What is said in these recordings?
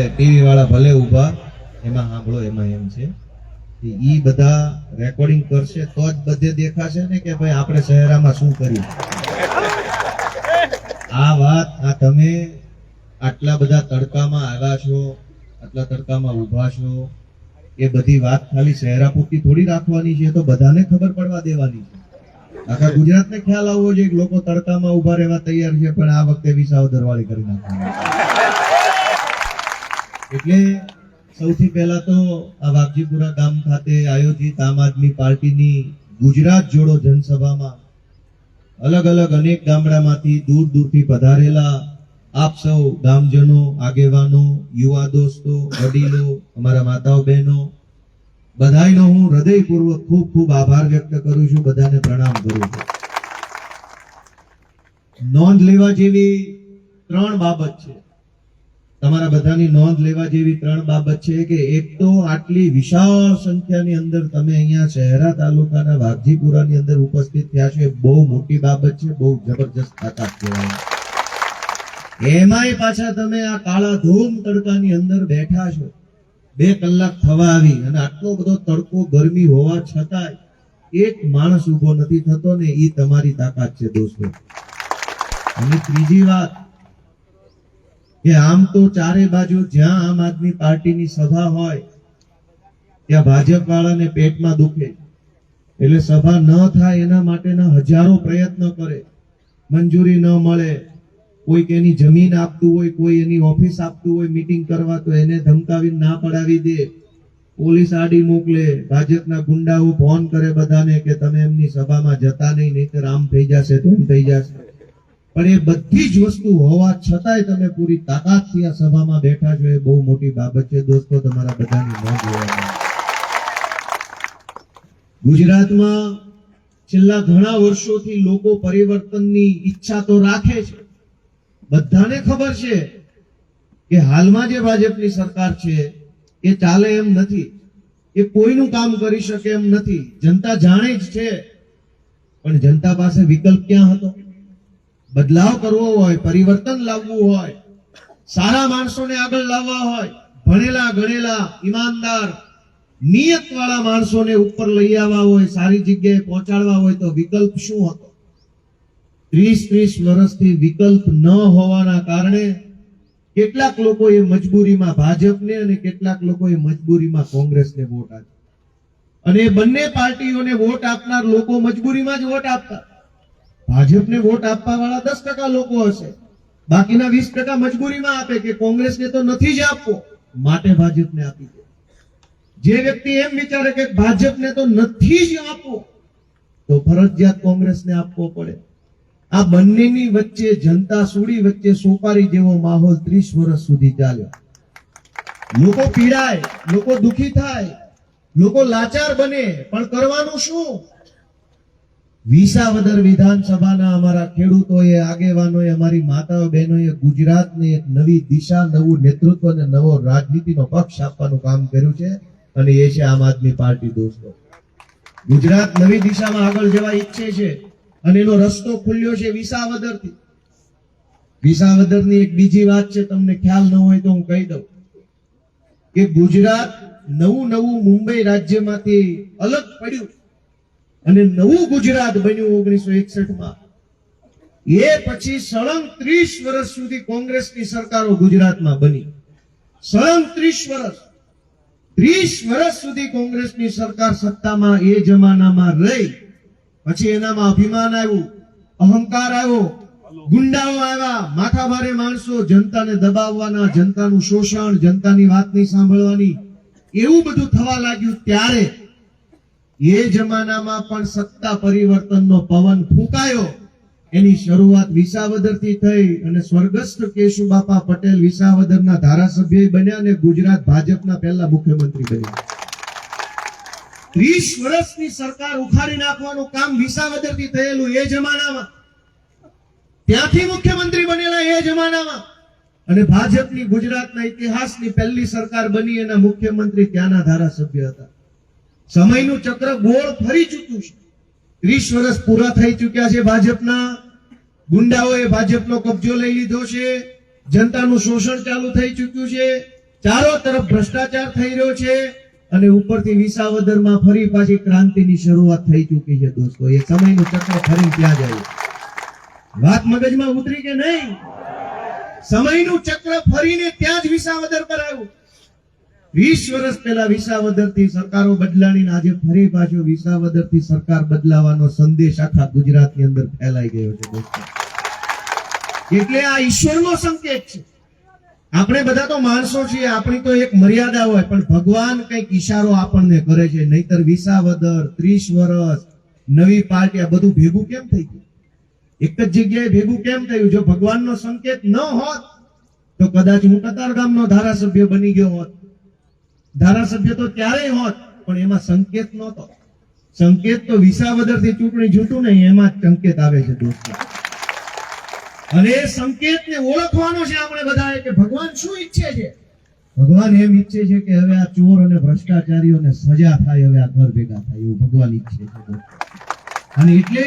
TV વાળા ભલે ઉભા, એમાં સાંભળો, એમાં એમ છે ઈ બધા રેકોર્ડિંગ કરશે તો જ બધે દેખાશે ને કે ભાઈ આપણે શહેરામાં શું કર્યું. આ વાત, આ તમે આટલા બધા તડકામાં આવ્યા છો, આટલા તડકામાં ઉભા છો, એ બધી વાત ખાલી શહેરા પૂરતી થોડી રાખવાની છે, તો બધાને ખબર પડવા દેવાની છે. આખા ગુજરાતને ખ્યાલ આવવો જોઈએ કે લોકો તડકામાં ઉભા રહેવા તૈયાર છે, પણ આ વખતે વિસાવદર વાળી કરી નાખવાની. એટલે સૌથી પહેલા તો આ વાઘજીપુરા ગામ ખાતે આયોજિત આમ આદમી પાર્ટીની ગુજરાત જોડો જનસભામાં અલગ અલગ અનેક ગામડામાંથી દૂર દૂરથી પધારેલા આપ સૌ ગામજનો, આગેવાનો, યુવા દોસ્તો, વડીલો, અમારા માતાઓ બહેનો, બધાનો હું હૃદયપૂર્વક ખૂબ ખૂબ આભાર વ્યક્ત કરું છું, બધાને પ્રણામ કરું છું. નોંધ લેવા જેવી ત્રણ બાબત છે, તમારા બધાની નોંધ લેવા જેવી ત્રણ બાબત છે કે એક તો આટલી વિશાળ સંખ્યાની અંદર તમે અહીંયા શહેરા તાલુકાના વાઘજીપુરાની અંદર ઉપસ્થિત થયા છો, એ બહુ મોટી બાબત છે, બહુ જબરજસ્ત તાકાત કહેવાય. એમાંય પાછા તમે આ કાળા ધૂમ તડકાની અંદર બેઠા છો, 2 કલાક થવા આવી, અને આટલો બધો તડકો ગરમી હોવા છતાંય એક માણસ ઉભો નથી થતો ને, એ તમારી તાકાત છે દોસ્તો. અને ત્રીજી વાત કે આમ તો ચારે બાજુ જ્યાં આમ આદમી પાર્ટીની સભા હોય ત્યાં ભાજપ વાળાને પેટમાં દુખે, એટલે સભા ન થાય એના માટેના હજારો પ્રયત્ન કરે, મંજૂરી ન મળે, કોઈક એની જમીન આપતું હોય, કોઈ એની ઓફિસ આપતું હોય મીટિંગ કરવા, તો એને ધમકાવીને ના પડાવી દે, પોલીસ આડી મોકલે, ભાજપના ગુંડાઓ ફોન કરે બધાને કે તમે એમની સભામાં જતા નહીં, નહીતર આમ થઈ જશે, તેમ થઈ જશે. પણ એ બધી જ વસ્તુ હોવા છતાંય તમે પૂરી તાકાતથી આ સભામાં બેઠા છો, એ બહુ મોટી બાબત છે દોસ્તો, તમારા બધાની નોંધ લેવાની. ગુજરાતમાં છેલ્લા ઘણા વર્ષોથી લોકો પરિવર્તનની ઈચ્છા તો રાખે છે, બધાને ખબર છે કે હાલમાં જે ભાજપની સરકાર છે એ ચાલે એમ નથી, એ કોઈનું કામ કરી શકે એમ નથી, જનતા જાણે જ છે. પણ જનતા પાસે વિકલ્પ ક્યાં હતો? બદલાવ કરવો હોય, પરિવર્તન લાવવું હોય, સારા માણસોને આગળ લાવવા હોય, ભણેલા ગણેલા ઈમાનદાર નિયત વાળા માણસોને ઉપર લઈ આવવા હોય, સારી જગ્યાએ પહોંચાડવા હોય, તો વિકલ્પ શું હતો? 30 વર્ષથી વિકલ્પ ન હોવાના કારણે કેટલાક લોકોએ મજબૂરીમાં ભાજપને અને કેટલાક લોકોએ મજબૂરીમાં કોંગ્રેસને વોટ આપ્યો, અને બંને પાર્ટીઓને વોટ આપનાર લોકો મજબૂરીમાં જ વોટ આપતા. ભાજપને વોટ આપવા વાળા 10% લોકો હશે, બાકીના 20% મજબૂરીમાં આપે કે કોંગ્રેસને તો નથી જ આપવો, માટે ભાજપને આપી દે. જે વ્યક્તિ એમ વિચારે કે ભાજપને તો નથી જ આપવો, તો ફરજિયાત કોંગ્રેસને આપવો પડે. આ બંનેની વચ્ચે, જનતા સુડી વચ્ચે સોપારી જેવો માહોલ 30 વર્ષ સુધી ચાલ્યો. લોકો પીડાય, લોકો દુખી થાય, લોકો લાચાર બને, પણ કરવાનું શું? વિસાવદર વિધાનસભાના અમારા ખેડૂતોએ, આગેવાનોએ, અમારી માતાઓ બહેનોએ ગુજરાતને એક નવી દિશા, નવું નેતૃત્વ અને નવો રાજનીતિનો પક્ષ આપવાનું કામ કર્યું છે, અને એ છે આમ આદમી પાર્ટી. દોસ્તો, ગુજરાત નવી દિશામાં આગળ જવા ઈચ્છે છે, અને એનો રસ્તો ખુલ્યો છે વિસાવદરથી. વિસાવદરની એક બીજી વાત છે, તમને ખ્યાલ ન હોય તો હું કહી દઉં કે ગુજરાત નવું મુંબઈ રાજ્યમાંથી અલગ પડ્યું અને નવું ગુજરાત બન્યું 1961માં. એ પછી સળંગ 30 વર્ષ સુધી કોંગ્રેસની સરકારો ગુજરાતમાં બની. સળંગ 30 વર્ષ સુધી કોંગ્રેસની સરકાર સત્તામાં એ જમાનામાં રહી. પછી એનામાં અભિમાન આવ્યું, અહંકાર આવ્યો, ગુંડાઓ આવ્યા, માથાભારે માણસો, જનતાને દબાવવાના, જનતાનું શોષણ, જનતાની વાત નહીં સાંભળવાની, એવું બધું થવા લાગ્યું. ત્યારે એ જમાનામાં પણ સત્તા પરિવર્તનનો પવન ફૂંકાયો. એની શરૂઆત વિસાવદરથી થઈ, અને સ્વર્ગસ્થ કેશુબાપા પટેલ વિસાવદરના ધારાસભ્ય બન્યા અને ગુજરાત ભાજપના પહેલા મુખ્યમંત્રી બન્યા. 30 વર્ષની સરકાર ઉખાડી નાખવાનું કામ વિસાવદરથી થયેલું એ જમાનામાં, ત્યાંથી મુખ્યમંત્રી બનેલા એ જમાનામાં, અને ભાજપની ગુજરાતના ઇતિહાસની પહેલી સરકાર બની, એના મુખ્યમંત્રી ત્યાંના ધારાસભ્ય હતા. સમયનું ચક્ર ગોળ ફરી ચૂક્યું છે. 30 વર્ષ પૂરા થઈ ચૂક્યા છે. ભાજપના ગુંડાઓએ ભાજપનો કબજો લઈ લીધો છે, જનતાનું શોષણ ચાલુ થઈ ચૂક્યું છે, ચારો તરફ ભ્રષ્ટાચાર થઈ રહ્યો છે અને ઉપરથી વિસાવદરમાં ફરી પાછી ક્રાંતિની શરૂઆત થઈ ચૂકી છે દોસ્તો. એ સમયનું ચક્ર ફરી ત્યાં જાય. વાત મગજમાં ઉતરી કે નહીં? સમયનું ચક્ર ફરીને ત્યાં જ વિસાવદર પર આવ્યું. 20 વર્ષ પહેલા વિસાવદર થી સરકારો બદલાણી, આજે ફરી પાછો વિસાવદર થી સરકાર બદલાવાનો સંદેશ આખા ગુજરાતની અંદર ફેલાઈ ગયો છે દોસ્તો. એટલે આ ઈશ્વરનો સંકેત છે. આપણે બધા તો માણસો છીએ, આપણી તો એક મર્યાદા હોય, પણ ભગવાન કઈક ઈશારો આપણને કરે છે. નહીતર વિસાવદર 30 વર્ષ નવી પાર્ટી આ બધું ભેગું કેમ થઈ ગયું? એક જ જગ્યાએ ભેગું કેમ થયું? જો ભગવાનનો સંકેત ન હોત તો કદાચ હું કતારગામનો ધારાસભ્ય બની ગયો હોત. ધારાસભ્ય તો ક્યારેય હોત, પણ એમાં સંકેત નહોતો. સંકેત તો વિસાવદર થી ચૂંટણી જીતું ને એમાં જ સંકેત આવે છે દોસ્તો. અને એ સંકેતને ઓળખવાનો છે આપણે બધાએ કે ભગવાન શું ઈચ્છે છે. ભગવાન એમ ઈચ્છે છે કે હવે આ ચોર અને ભ્રષ્ટાચારીઓને સજા થાય, હવે આ ઘર ભેગા થાય, એવું ભગવાન ઈચ્છે છે દોસ્તો. અને એટલે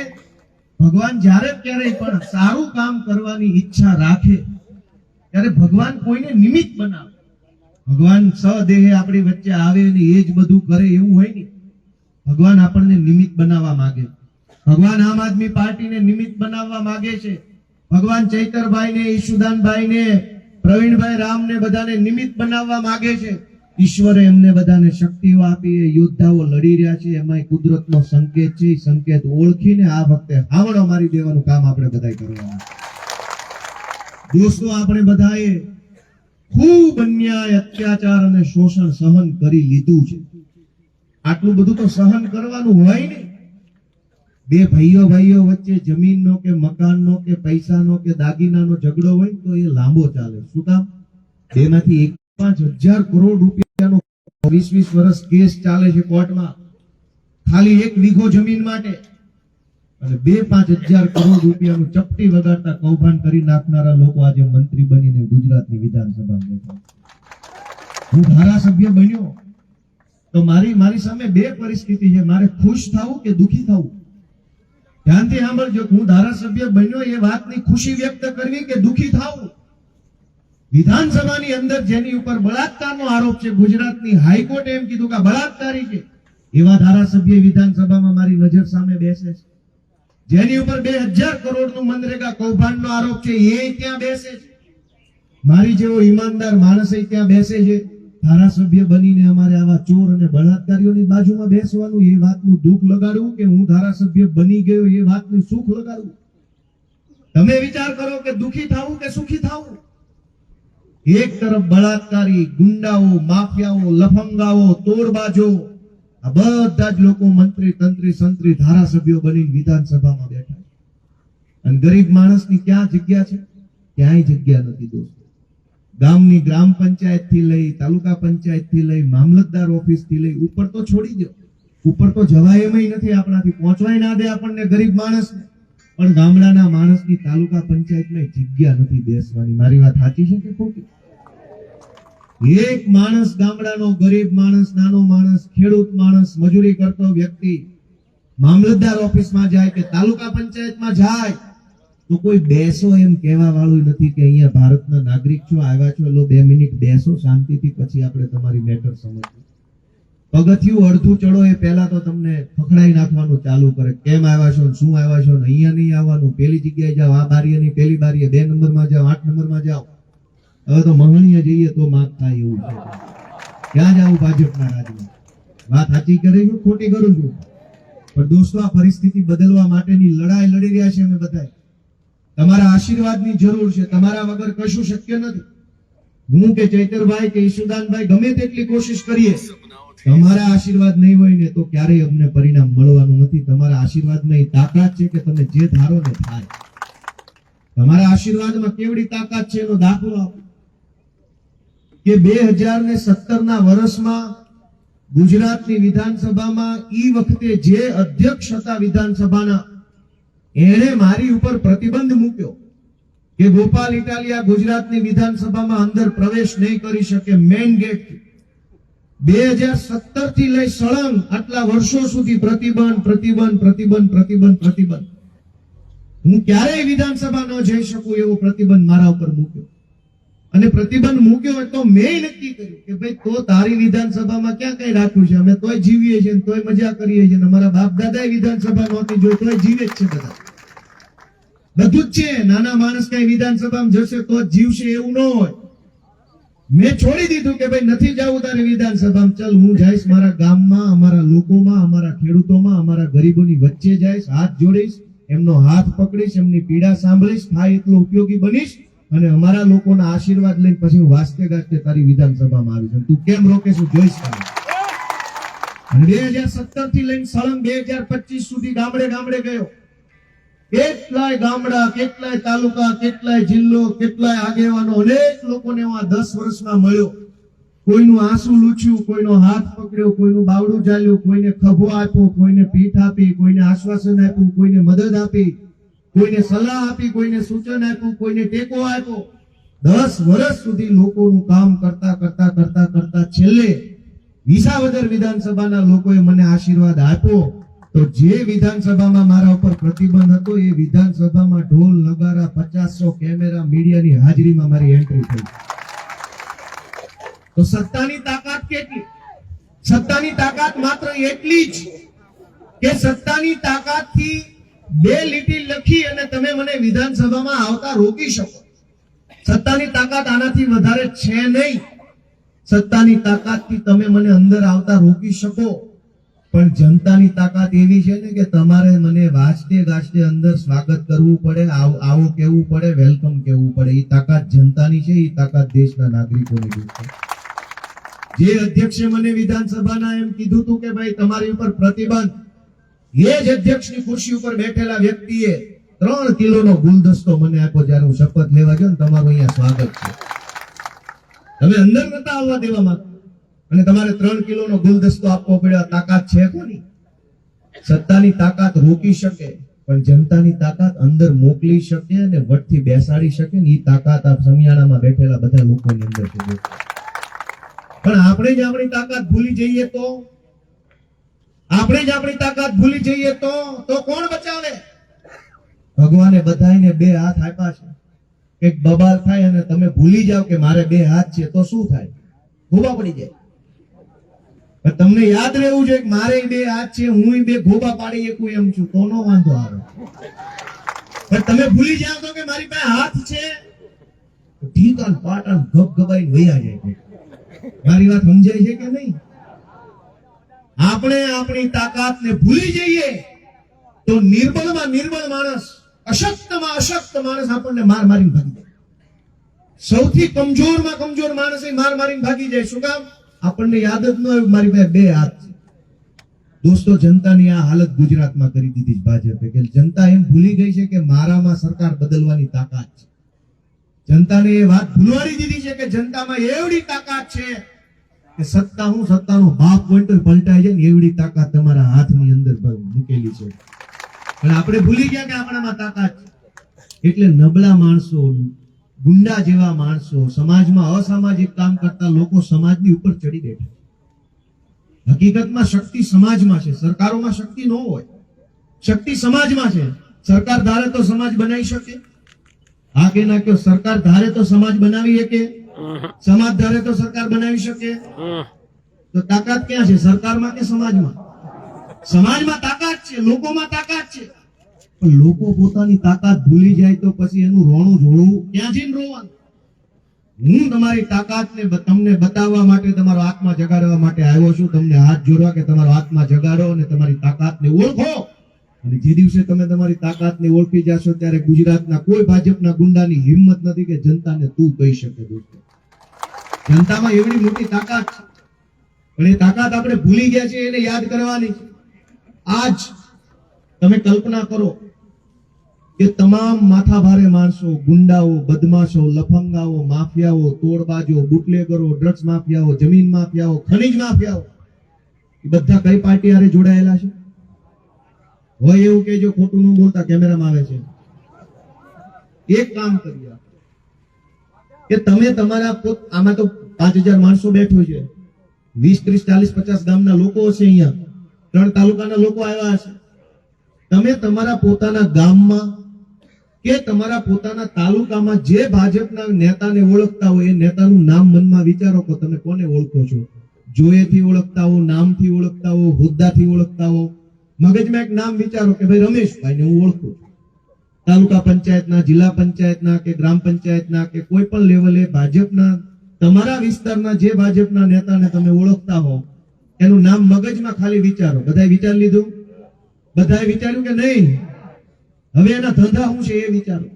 ભગવાન જ્યારે ક્યારેય પણ સારું કામ કરવાની ઈચ્છા રાખે ત્યારે ભગવાન કોઈને નિમિત્ત બનાવે. ભગવાન સદેહે આપણી વચ્ચે આવે ને એ જ બધું કરે એવું હોય નહીં. ભગવાન આપણને નિમિત્ત બનાવવા માંગે. ભગવાન આમ આદમી પાર્ટીને નિમિત્ત બનાવવા માંગે છે. ભગવાન ચૈતરભાઈ ને, ઈશુદાનભાઈ ને, પ્રવીણભાઈ રામ ને બધાને નિમિત્ત બનાવવા માંગે છે. ઈશ્વરે એમને બધાને શક્તિઓ આપી, યોદ્ધાઓ લડી રહ્યા છે. એમાં કુદરતનો સંકેત છે. સંકેત ઓળખીને આ વખતે હાવડો મારી દેવાનું કામ આપણે બધાએ કરવાનું. દોસ્તો, આપણે બધાએ ખૂબ અન્યાય, અત્યાચાર અને શોષણ સહન કરી લીધું છે. આટલું બધું તો સહન કરવાનું હોય નહીં. બે ભાઈઓ વચ્ચે જમીનનો કે મકાનનો કે પૈસાનો કે દાગીનાનો ઝઘડો હોય તો એ લાંબો ચાલે. શું કામ? બેમાંથી 5,000 કરોડ રૂપિયાનો 20 વર્ષ કેસ ચાલે છે કોર્ટમાં, ખાલી 1 વીઘો જમીન માટે. અને 2-5,000 કરોડ રૂપિયાનું ચપટી વગાડતા કૌભાંડ કરી નાખનારા લોકો આજે મંત્રી બનીને ગુજરાતની વિધાનસભામાં બેઠા. હું ધારાસભ્ય બન્યો તો મારી સામે 2 પરિસ્થિતિ છે. મારે ખુશ થવું કે દુખી થવું? ધ્યાનથી સાંભળજો. હું ધારાસભ્ય બન્યો એ વાતની ખુશી વ્યક્ત કરવી કે દુખી થવું? વિધાનસભાની અંદર જેની ઉપર બળાત્કારનો આરોપ છે, ગુજરાતની હાઈકોર્ટે એમ કીધું કે બળાત્કારી છે, એવા ધારાસભ્ય વિધાનસભામાં મારી નજર સામે બેસે છે. જેની ઉપર 2,000 કરોડનું મનરેગા કૌભાંડનો આરોપ છે એ ત્યાં બેસે છે. મારી જેવો ઈમાનદાર માણસ ત્યાં બેસે છે. ધારાસભ્ય બનીને અમારે આવા ચોર અને બળાત્કારીઓની બાજુમાં બેસવાનું, એ વાતનું દુઃખ લગાડવું કે હું ધારાસભ્ય બની ગયો એ વાતનું સુખ લગાડવું? તમે વિચાર કરો કે દુઃખી થવું કે સુખી થવું? એક તરફ બળાત્કારી, ગુંડાઓ, માફિયાઓ, લફંગાઓ, તોડબાજો, આ બધા જ લોકો મંત્રી, તંત્રી, સંત્રી, ધારાસભ્યો બની વિધાનસભામાં બેઠા. અને ગરીબ માણસની ક્યાં જગ્યા છે? ક્યાંય જગ્યા નથી દોસ્તો. ગામની ગ્રામ પંચાયત થી લઈ, તાલુકા પંચાયત થી લઈ, મામલતદાર ઓફિસ થી લઈ, ઉપર તો છોડી દો, ઉપર તો જવાય એમય નથી, આપણાથી પહોંચવાય ના દે આપણને ગરીબ માણસને. પણ ગામડાના માણસની તાલુકા પંચાયતમાં જગ્યા નથી બેસવાની. મારી વાત સાચી છે કે ખોટી? એક માણસ, ગામડાનો ગરીબ માણસ, નાનો માણસ, ખેડૂત માણસ, મજૂરી કરતો વ્યક્તિ મામલતદાર ઓફિસમાં જાય કે તાલુકા પંચાયતમાં જાય તો કોઈ બેસો એમ કહેવા વાળું નથી કે અહીંયા ભારતના નાગરિક છો, આવ્યા છો, લો 2 મિનિટ બેસો શાંતિથી, પછી આપણે તમારી મેટર સમજીએ. પગથિયું અડધું ચડો એ પહેલા તો તમને પકડાઈ નાખવાનું ચાલુ કરે. કેમ આવ્યા છો, શું આવ્યા છો, અહીંયા નહીં આવવાનું, પેલી જગ્યાએ જાઓ, આ બારીએ નહીં, પેલી બારીએ, 2 નંબરમાં જાઓ, 8 નંબરમાં જાઓ. હવે તો મહણીએ જઈએ તો માફ થાય એવું છે. ક્યાં જાવું ભાજપના રાજમાં? વાત સાચી કરી છું, ખોટી કરું છું? પણ દોસ્તો, આ પરિસ્થિતિ બદલવા માટેની લડાઈ લડી રહ્યા છે અમે બધા. તમારા આશીર્વાદની જરૂર છે. તમારા વગર કશું શક્ય નથી. હું કે ચૈતરભાઈ કે ઈશુદાનભાઈ ગમે તેટલી કોશિશ કરીએ, તમારા આશીર્વાદ નહીં હોય ને તો ક્યારેય અમને પરિણામ મળવાનું નથી. તમારા આશીર્વાદમાં એ તાકાત છે કે તમે જે ધારો ને થાય. તમારા આશીર્વાદમાં કેવડી તાકાત છે એનો દાખલો આપો કે 2017 ના વર્ષમાં ગુજરાતની વિધાનસભામાં ઈ વખતે જે અધ્યક્ષ હતા વિધાનસભાના, એણે મારી ઉપર પ્રતિબંધ મૂક્યો કે ગોપાલ ઇટાલિયા ગુજરાતની વિધાનસભામાં અંદર પ્રવેશ નહીં કરી શકે. મેઇન ગેટ 2017 થી લઈ સળંગ આટલા વર્ષો સુધી પ્રતિબંધ, પ્રતિબંધ, પ્રતિબંધ, પ્રતિબંધ, પ્રતિબંધ. હું ક્યારેય વિધાનસભા ન જઈ શકું એવો પ્રતિબંધ મારા ઉપર મૂક્યો. અને પ્રતિબંધ મૂક્યો હોય તો મેં નક્કી કર્યું કે ભાઈ તો તારી વિધાનસભામાં ક્યાં કઈ રાખ્યું છે, અમે તોય જીવીએ છીએ, તોય મજા કરીએ છીએ, અમારા બાપ દાદા વિધાનસભા નહોતી જોઈ તોય જીવે જ છે, બધા બધું જ છે. નાના માણસ કઈ વિધાનસભામાં જશે તો જ જીવશે એવું ન હોય. મેં છોડી દીધું કે ભાઈ નથી જવું તારે વિધાનસભામાં, ચાલ હું જઈશ મારા ગામમાં, અમારા લોકોમાં, અમારા ખેડૂતોમાં, અમારા ગરીબોની વચ્ચે જઈશ, હાથ જોડીશ, એમનો હાથ પકડીશ, એમની પીડા સાંભળીશ, થાય એટલો ઉપયોગી બનીશ અને અમારા લોકોના આશીર્વાદ લઈને પછી હું વાસ્તે ગાસ્તે તારી વિધાનસભામાં આવીશ. તું કેમ રોકે છું જોઈશ. અને 2017 થી લઈને સળંગ 2025 સુધી ગામડે ગામડે ગયો. કેટલાય ગામડા, કેટલાય તાલુકા, કેટલાય જિલ્લો, કેટલાય આગેવાનો, અનેક લોકોને હું આ 10 વર્ષમાં મળ્યો. કોઈનું આંસુ લૂછ્યું, કોઈનો હાથ પકડ્યો, કોઈનું બાવડું ઝાલ્યું, કોઈને ખભો આપ્યો, કોઈને પીઠ આપી, કોઈને આશ્વાસન આપ્યું, કોઈને મદદ આપી, કોઈને સલાહ આપી, કોઈને સૂચન આપ્યું, કોઈને ટેકો આપ્યો. 10 વર્ષ સુધી લોકોનું કામ કરતા કરતા કરતા કરતા છેલ્લે વિસાવદર વિધાનસભાના લોકોએ મને આશીર્વાદ આપ્યો. તો જે વિધાનસભામાં મારા ઉપર પ્રતિબંધ હતો એ વિધાનસભામાં ઢોલ નગારા 500 કેમેરા મીડિયાની હાજરીમાં મારી એન્ટ્રી થઈ. તો સત્તાની તાકાત કેટલી? સત્તાની તાકાત માત્ર એટલી જ કે સત્તાની તાકાતથી 2 લીટી લખી અને તમે મને વિધાનસભામાં આવતા રોકી શકો. સત્તાની તાકાત આનાથી વધારે છે નહીં. સત્તાની તાકાતથી તમે મને અંદર આવતા રોકી શકો, પણ જનતાની તાકાત એવી છે ને કે તમારે મને વાજતે ગાજતે અંદર સ્વાગત કરવું પડે, આવો કહેવું પડે, વેલકમ કહેવું પડે. એ તાકાત જનતાની છે, એ તાકાત દેશના નાગરિકોની છે. જે અધ્યક્ષે મને વિધાનસભાના એમ કીધું હતું કે ભાઈ તમારી ઉપર પ્રતિબંધ, એ જ અધ્યક્ષની ખુરશી ઉપર બેઠેલા વ્યક્તિએ 3 કિલોનો ગુલદસ્તો મને આપ્યો જ્યારે હું શપથ લેવા ગયો ને તમારું અહીંયા સ્વાગત છે. તમે અંદર નતા આવવા દેવા માંગતા અને તમારે 3 કિલોનો ગુલદસ્તો આપવો પડ્યો. તાકાત છે કોની? સત્તાની તાકાત રોકી શકે, પણ જનતાની તાકાત અંદર મોકલી શકે અને વટથી બેસાડી શકે ને એ તાકાત આ સમિયાણામાં બેઠેલા બધા લોકોની અંદર છે. પણ આપણે જ આપણી તાકાત ભૂલી જઈએ તો, આપણે જ આપણી તાકાત ભૂલી જઈએ તો કોણ બચાવે? ભગવાને બધાને 2 હાથ આપ્યા છે. એક બબાલ થાય અને તમે ભૂલી જાઓ કે મારે 2 હાથ છે તો શું થાય? ગોબા પડી જાય. તમને યાદ રહેવું જોઈએ કે મારે 2 હાથ છે, હું 2 ગોબા પાડી શકું એમ છું તો નો વાંધો આવે. પણ તમે ભૂલી જાઓ તો કે મારી પાસે હાથ છે, ઢીકાન પાટણ ગબગબાઈ વયા જાય. મારી વાત સમજાય છે કે નહીં? આપણે આપણી તાકાતને ભૂલી જઈએ તો નિર્બળમાં નિર્બળ માણસ, અશક્તમાં અશક્ત માણસ આપણને માર મારીને ભાગી જાય. સૌથી કમજોરમાં કમજોર માણસ માર મારીને ભાગી જાય. શું કામ? આપણને યાદ જ ન આવ્યું મારી પાસે 2 હાથ છે. દોસ્તો, જનતાની આ હાલત ગુજરાતમાં કરી દીધી ભાજપે કે જનતા એમ ભૂલી ગઈ છે કે મારામાં સરકાર બદલવાની તાકાત છે. જનતાને એ વાત ભૂલવાડી દીધી છે કે જનતામાં એવડી તાકાત છે કે સત્તાનો બાપ હોય તો પલટાઈ જાય ને એવડી તાકાત તમારા હાથની અંદર મૂકેલી છે. પણ આપણે ભૂલી ગયા કે આપણામાં તાકાત છે. એટલે નબળા માણસો, ગુંડા જેવા માણસો, સમાજમાં અસામાજિક કામ કરતા લોકો સમાજની ઉપર ચડી બેઠા. હકીકતમાં શક્તિ સમાજમાં છે, સરકારોમાં શક્તિ ન હોય. શક્તિ સમાજમાં છે. સરકાર ધારે તો સમાજ બનાવી શકે. હા કે ના કહો? સરકાર ધારે તો સમાજ બનાવી શકે, સમાજ ધારે તો સરકાર બનાવી શકે. તો તાકાત ક્યાં છે? સરકારમાં કે સમાજમાં? સમાજમાં તાકાત છે, લોકોમાં તાકાત છે. પણ લોકો પોતાની તાકાત ભૂલી જાય તો પછી એનું રોણું જોડવું ક્યાં જઈને રોવાનું? હું તમારી તાકાતને તમને બતાવવા માટે, તમારો આત્મા જગાડવા માટે આવ્યો છું. તમને હાથ જોડવા કે તમારો આત્મા જગાડો અને તમારી તાકાતને ઓળખો. અને જે દિવસે તમે તમારી તાકાતને ઓળખી જશો ત્યારે ગુજરાતના કોઈ ભાજપના ગુંડાની હિંમત નથી કે જનતાને તું કહી શકે. દોસ્તો, જનતામાં એવડી મોટી તાકાત છે, પણ એ તાકાત આપણે ભૂલી ગયા છે. એને યાદ કરવાની. આજ તમે કલ્પના કરો કે તમામ માથાભારે માણસો, ગુંડાઓ, બદમાશો, લફંગાઓ, માફિયાઓ, તોડબાજો, બુટલેગરો, ડ્રગ્સ માફિયાઓ, જમીન માફિયાઓ, ખનીજ માફિયાઓ, એ બધા કઈ પાર્ટી હારે જોડાયેલા છે? હોય એવું કેજો, ખોટું ન બોલતા, કેમેરામાં આવે છે. એક કામ કરીએ કે તમે તમારા આમાં તો 5000 માણસો બેઠો છે, 20, 30, 40, 50 ગામના લોકો હશે, અહીંયા 3 તાલુકાના લોકો આવ્યા હશે. તમે તમારા પોતાના ગામમાં કે તમારા પોતાના તાલુકામાં જે ભાજપના નેતાને ઓળખતા હોય એ નેતાનું નામ મનમાં વિચારો કે તમે કોને ઓળખો છો. જોયેથી ઓળખતા હો, નામથી ઓળખતા હો, હોદ્દાથી ઓળખતા હો. મગજમાં એક નામ વિચારો કે ભાઈ રમેશભાઈને હું ઓળખું છું. તાલુકા પંચાયતના, જિલ્લા પંચાયતના કે ગ્રામ પંચાયતના કે કોઈ પણ લેવલે ભાજપના તમારા વિસ્તારના જે ભાજપના નેતાને તમે ઓળખતા હો એનું નામ મગજમાં ખાલી વિચારો. બધાએ વિચારી લીધું? બધાએ વિચાર્યું કે નહીં? હવે એના ધંધા શું છે એ વિચારો.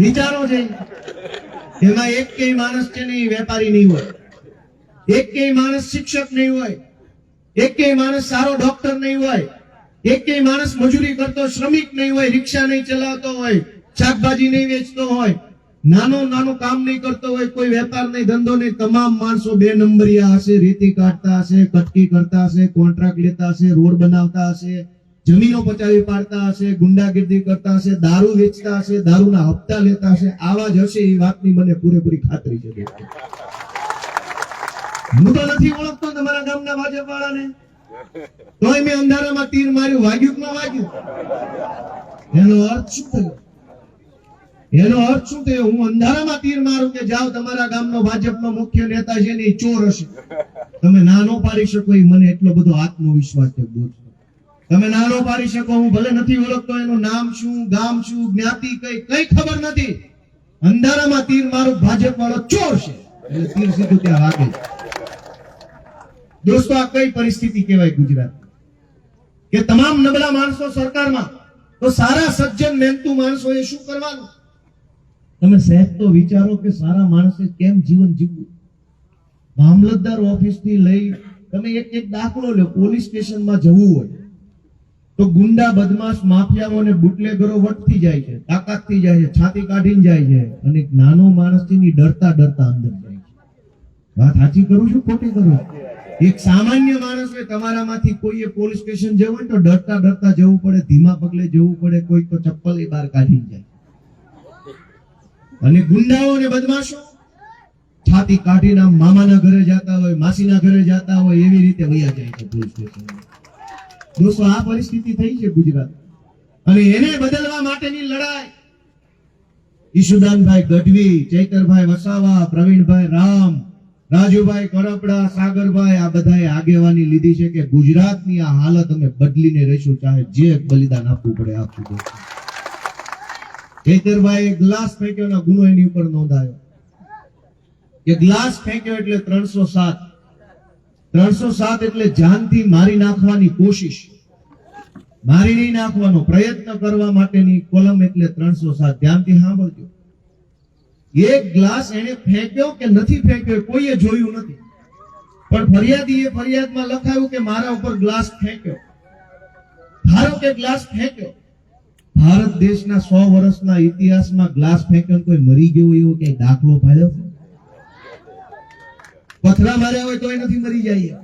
વિચારો છે એમાં એક કે માણસ છે નહીં વેપારી નહીં હોય, એક કે માણસ શિક્ષક નહીં હોય, એક કે માણસ સારો ડોક્ટર નહીં હોય, એક કે માણસ મજૂરી કરતો શ્રમિક નહીં હોય, રિક્ષા નહીં ચલાવતો હોય, શાકભાજી નહીં વેચતો હોય, નાનું કામ નહીં કરતો હોય, કોઈ વેપાર નહીં, ધંધો નહીં. તમામ માણસો બે નંબરિયા હશે, રેતી કાઢતા હશે, કટકી કરતા હશે, કોન્ટ્રાક્ટ લેતા હશે, રોડ બનાવતા હશે, જમીનો પચાવી પાડતા હશે, ગુંડાગીરી કરતા હશે, દારૂ વેચતા હશે, દારૂના હપ્તા લેતા હશે. આવા જ હશે એ વાતની મને પૂરેપૂરી ખાતરી છે. હું તો નથી ઓળખતો તમારા ગામના ભાજપ વાળાને, તોય મેં અંધારામાં તીર માર્યું. વાગ્યું કે ન વાગ્યું? એનો અર્થ શું થયો? એનો અર્થ શું થયો? હું અંધારામાં તીર મારું કે જાઓ તમારા ગામનો ભાજપનો મુખ્ય નેતા છે ને એ ચોર હશે. તમે ના નો પાડી શકો એ મને એટલો બધો આત્મવિશ્વાસ છે. તમે ના નો પાડી શકો. હું ભલે નથી ઓળખતો એનું નામ શું, ગામ શું, જ્ઞાતિ કઈ ખબર નથી. અંધારામાં તીર મારું ભાજપ વાળો ચોર છે એટલે તીર સીધું ત્યાં વાગે. દોસ્તો આ કઈ પરિસ્થિતિ કહેવાય ગુજરાત કે તમામ નબળા માણસો સરકારમાં, તો સારા સજ્જન મહેનતુ માણસો એ શું કરવાનું? તમે સહેજ તો વિચારો કે સારા માણસે કેમ જીવન જીવવું. મામલતદાર ઓફિસ થી લઈ તમે એક દાખલો લો. પોલીસ સ્ટેશનમાં જવું હોય તો ગુંડા, બદમાશ, માફિયાઓ અને બુટલેગરો વટથી જાય છે, તાકાતથી જાય છે, છાતી કાઢીને જાય છે, અને એક નાનો માણસ છે ની ડરતા અંદર જાય છે. વાત સાચી કરું છું ખોટી કરું? એક સામાન્ય માણસ હોય તમારામાંથી કોઈએ પોલીસ સ્ટેશન જવું હોય તો ડરતા જવું પડે, ધીમા પગલે જવું પડે, કોઈ તો ચપ્પલ એ બહાર કાઢીને જાય. અને ગુંડાઓ અને બદમાશો છાતી કાઢીને મામાના ઘરે જતા હોય, માસીના ઘરે જતા હોય, એવી રીતે વયા જાય છે પોલીસ સ્ટેશન. દોસ્તો આ પરિસ્થિતિ થઈ છે ગુજરાત, અને એને બદલવા માટેની લડાઈ ઈશુદાનભાઈ ગઢવી, ચૈતરભાઈ વસાવા, પ્રવીણભાઈ રામ, રાજુભાઈ કરપડા, સાગરભાઈ આ બધાએ આગેવાની લીધી છે કે ગુજરાતની આ હાલત અમે બદલીને રહીશું, ચાહે જે બલિદાન આપવું પડે આપવું. ચૈતરભાઈ ગ્લાસ ફેંક્યોનો ગુનો એની ઉપર નોંધાયો કે ગ્લાસ ફેંક્યો એટલે 307 એટલે જાનથી મારી નાખવાની કોશિશ, મારી નહીં નાખવાનો પ્રયત્ન કરવા માટેની કોલમ એટલે 307. ધ્યાનથી સાંભળજો. એક ગ્લાસ એને ફેંક્યો કે નથી ફેંક્યો કોઈએ જોયું નથી, પણ ફરિયાદીએ ફરિયાદમાં લખાયું કે મારા ઉપર ગ્લાસ ફેંક્યો. ધારો કે ગ્લાસ ફેંક્યો. ભારત દેશના 100 વર્ષના ઇતિહાસમાં ગ્લાસ ફેંક્યો કોઈ મરી ગયો એવો કઈ દાખલો પાડ્યો? પથરા માર્યા હોય તોય નથી મરી જાય.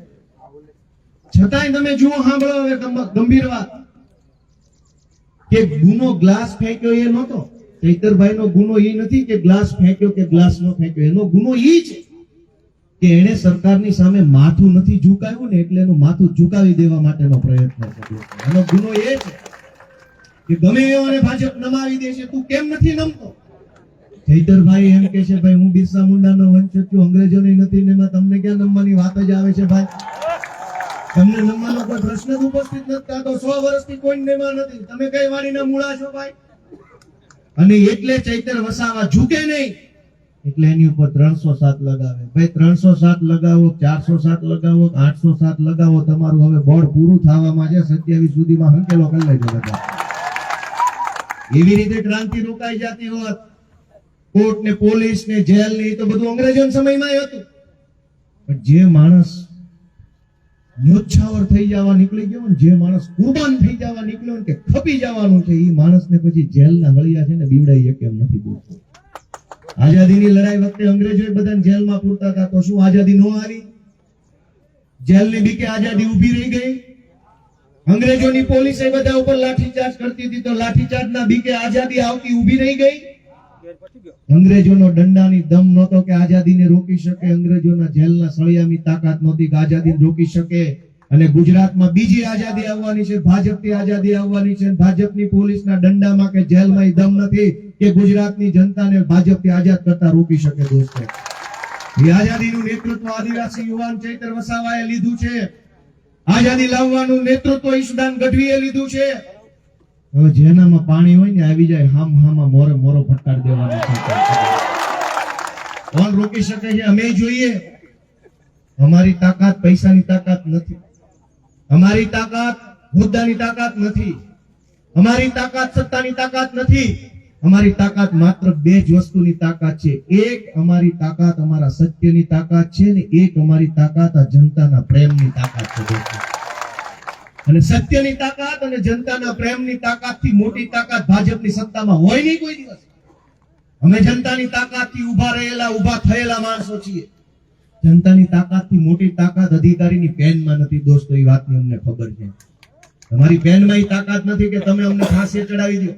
છતાંય તમે જુઓ, સાંભળો હવે ગંભીર વાત કે ગુનો ગ્લાસ ફેંક્યો એ નહોતો. ચૈતરભાઈ નો ગુનો એ નથી કે ગ્લાસ ફેંક્યો કે ગ્લાસ નો ફેંક્યો. એનો ગુનો એ છે કે એને સરકારની સામે માથું નથી ઝુકાવ્યું ને એટલે એનું માથું ઝુકાવી દેવા માટેનો પ્રયત્ન કર્યો. એનો ગુનો એ છે કે ગમે એવાને ભાજપ નમાવી દે છે, તું કેમ નથી નમતો? ચૈતરભાઈ એમ કે છે ભાઈ હું બિરસા મુંડાનો વંશજ છું, અંગ્રેજોને નથી ને તમને ક્યાં નમવાની વાત જ આવે છે? ભાઈ તમને નમવાનો કોઈ પ્રશ્ન જ ઉપસ્થિત નથી થતો. 100 વર્ષથી કોઈ નમવા નથી. તમે કઈ વાણીના મૂળા છો ભાઈ? અને એટલે ચૈતર વસાવા ઝૂકે નહીં એટલે એની ઉપર 307 લગાવે. ભાઈ 307 લગાવો, 407 લગાવો, 807 લગાવો, તમારું હવે બોર્ડ પૂરું થવામાં છે. 27 સુધીમાં હંકેલો કરી લેજો બધા. એવી રીતે ક્રાંતિ રોકાઈ જતી હોત. કોર્ટ ને પોલીસ ને જેલ ને તો બધું અંગ્રેજો સમયમાં હતું. પણ જે માણસ ન્યોછાવર થઈ જવા નીકળી ગયો ને, જે માણસ કુરબાન થઈ જવા નીકળ્યો ને કે ખપી જવાનું છે, એ માણસને પછી જેલના હળિયા છે ને બીવડાઈ એક એમ નથી બોલતો. આઝાદીની લડાઈ વખતે અંગ્રેજોએ બધાને જેલમાં પૂરતા હતા, તો શું આઝાદી નો આવી? જેલની બીકે આઝાદી ઊભી રહી ગઈ. અંગ્રેજોની પોલીસે બધા ઉપર લાઠીચાર્જ કરતી હતી, તો લાઠીચાર્જના બીકે આઝાદી આવતી ઊભી રહી ગઈ. અંગ્રેજોનો દંડાની દમ નહોતો કે આઝાદીને રોકી શકે. અંગ્રેજોના જેલના સળિયાની તાકાત નહોતી કે આઝાદીને રોકી શકે. અને ગુજરાતમાં બીજી આઝાદી આવવાની છે, ભાજપની આઝાદી આવવાની છે. ભાજપની પોલીસના દંડામાં કે જેલમાં દમ નથી કે ગુજરાતની જનતાને ભાજપથી આઝાદ કરતા રોકી શકે. દોસ્તો, એ આઝાદીનું નેતૃત્વ આદિવાસી યુવાન ચૈતર વસાવાએ લીધું છે. આઝાદી લાવવાનું નેતૃત્વ ઈશુદાન ગઢવીએ લીધું છે. હવે જેનામાં પાણી હોય ને આવી જાય હામાં મોરે મોરો ફટકાર દેવાનો છે. કોણ રોકી શકે છે? અમે જોઈએ. અમારી તાકાત પૈસાની તાકાત નથી, અમારી તાકાત હોદ્દાની તાકાત નથી, અમારી તાકાત સત્તાની તાકાત નથી. અમારી તાકાત માત્ર બે જ વસ્તુની તાકાત છે. એક અમારી તાકાત અમારા સત્યની તાકાત છે ને એક અમારી તાકાત આ જનતાના પ્રેમની તાકાત છે. અને સત્યની તાકાત અને જનતાના પ્રેમની તાકાતથી મોટી તાકાત ભાજપની સત્તામાં હોય નહીં કોઈ દિવસ. અમે જનતાની તાકાતથી ઊભા થયેલા માણસો છીએ. જનતાની તાકાતથી મોટી તાકાત અધિકારીની પેનમાં નથી. દોસ્તો, એ વાતની અમને ખબર છે. તમારી પેનમાં એ તાકાત નથી કે તમે અમને ફાંસી ચડાવી દો.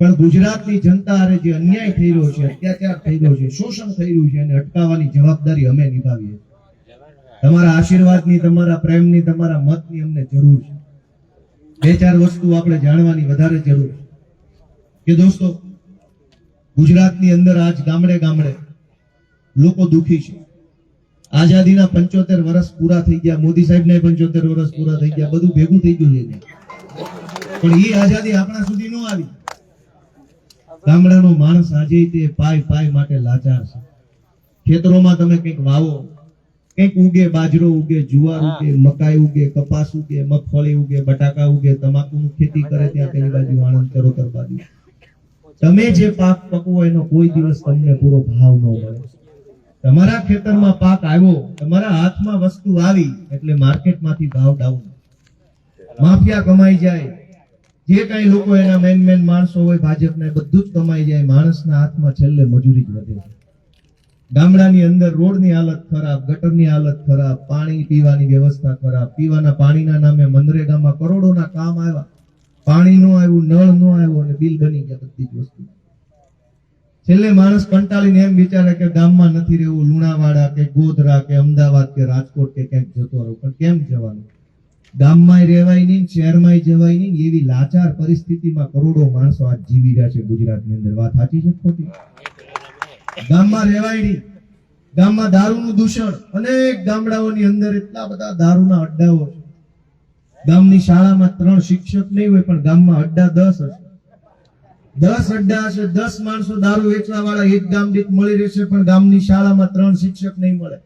પણ ગુજરાતની જનતા હારે જે અન્યાય થઈ રહ્યો છે, અત્યાચાર થઈ રહ્યો છે, શોષણ થઈ રહ્યું છે, એને અટકાવવાની જવાબદારી અમે નિભાવીએ. તમારા આશીર્વાદની, તમારા પ્રેમની, તમારા મતની અમને જરૂર છે. બે ચાર વસ્તુ આપણે જાણવાની વધારે જરૂર છે કે દોસ્તો, ગુજરાતની અંદર આજ ગામડે ગામડે લોકો દુખી છે. આઝાદીના 75 વર્ષ પૂરા થઈ ગયા, મોદી સાહેબના 75 વર્ષ પૂરા થઈ ગયા, બધું ભેગું થઈ ગયું છે. પણ એ આઝાદી આપણા સુધી ન આવી. ગામડાનો માણસ આજે તે પાય માટે લાચાર છે. ખેતરોમાં તમે કંઈક વાવો, કંઈક ઉગે, બાજરો ઉગે, જુવાર ઉગે, મકાઈ ઉગે, કપાસ ઉગે, મગફળી ઉગે, બટાકા ઉગે, તમાકુની ખેતી કરે ત્યાં પેલી બાજુ આણંદ ચરોતર બાજુ તમે જે પાક પકવો એનો કોઈ દિવસ તમને પૂરો ભાવ ન મળે. તમારા ખેતરમાં પાક આવ્યો, તમારા હાથમાં વસ્તુ આવી એટલે માર્કેટમાંથી ભાવ ડાઉન, માફિયા કમાઈ જાય. જે કઈ લોકો એના મેન માણસો હોય ભાજપના, બધું જ કમાઈ જાય. માણસના હાથમાં છેલ્લે મજૂરી જ વધે છે. ગામડાની અંદર રોડની હાલત ખરાબ, ગટરની હાલત ખરાબ, પાણી પીવાની વ્યવસ્થા ખરાબ. પીવાના પાણીના નામે મનરેગામાં કરોડોના કામ આવ્યા, પાણી નો આવ્યું, નળ નો આવ્યો અને બિલ બની ગયા બધી જ વસ્તુ. છેલ્લે માણસ કંટાળીને એમ વિચારે કે ગામમાં નથી રહેવું, લુણાવાડા કે ગોધરા કે અમદાવાદ કે રાજકોટ કે ક્યાંક જતો રહું. પણ કેમ જવાનું? ગામમાં રહેવાય નહીં, શહેરમાં જવાય નહીં. એવી લાચાર પરિસ્થિતિમાં કરોડો માણસો આજ જીવી રહ્યા છે ગુજરાતની અંદર. વાત સાચી છે ખોટી? ગામમાં રહેવાય નહીં. ગામમાં દારૂનું દૂષણ, અનેક ગામડાઓની અંદર એટલા બધા દારૂના અડ્ડાઓ છે. ગામની શાળામાં 3 શિક્ષક નહીં હોય પણ ગામમાં અડ્ડા 10 હશે. 10 અડ્ડા હશે, 10 માણસો દારૂ વેચવા વાળા એક ગામ દીઠ મળી રહેશે પણ ગામની શાળામાં 3 શિક્ષક નહીં મળે.